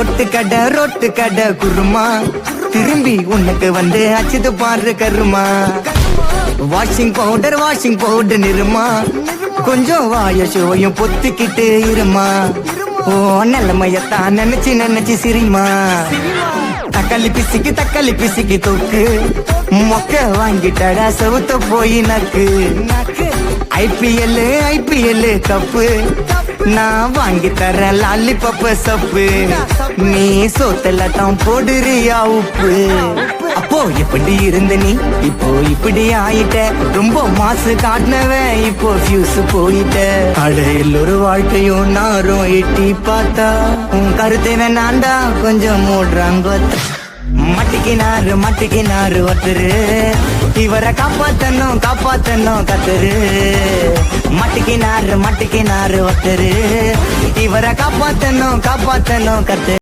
Road கடை குருமா திரும்பி உனக்கு வந்து அச்சுது பாரு கருமா. வாஷிங் பவுடர் நிறுமா கொஞ்சம் வாய சோயும் பொத்துக்கிட்டு இருமா. ஓ நிலைமையத்தான் நினைச்சு சிரிமா. தக்காளி பிசிக்கி தூக்கு மொக்க வாங்கிட்டடா செவுத்த போய் நக்கு. ஐபிஎல் கப்பு நான் வாங்கி தரேன் லாலிபப் சப்பு. நீ சோத்தல தான் போடுறியா உப்பு. அப்போ எப்படி இருந்த நீ இப்போ இப்படி ஆயிட்ட. ரொம்ப மாசு காட்டினவன் இப்போ ஃபியூஸ் போயிட்ட. அட எல்லொரு வாழ்க்கையும் நாரும் எட்டி பார்த்தா உன் கருத்தை வேணாண்டா கொஞ்சம் மூடுறாங்க. மட்டிக்கினாரு ஒருத்தரு இவரை காப்பாத்தணும் கத்துரு. மட்டிக்கினாரு ஒருத்தரு இவரை காப்பாத்தணும் கத்துரு.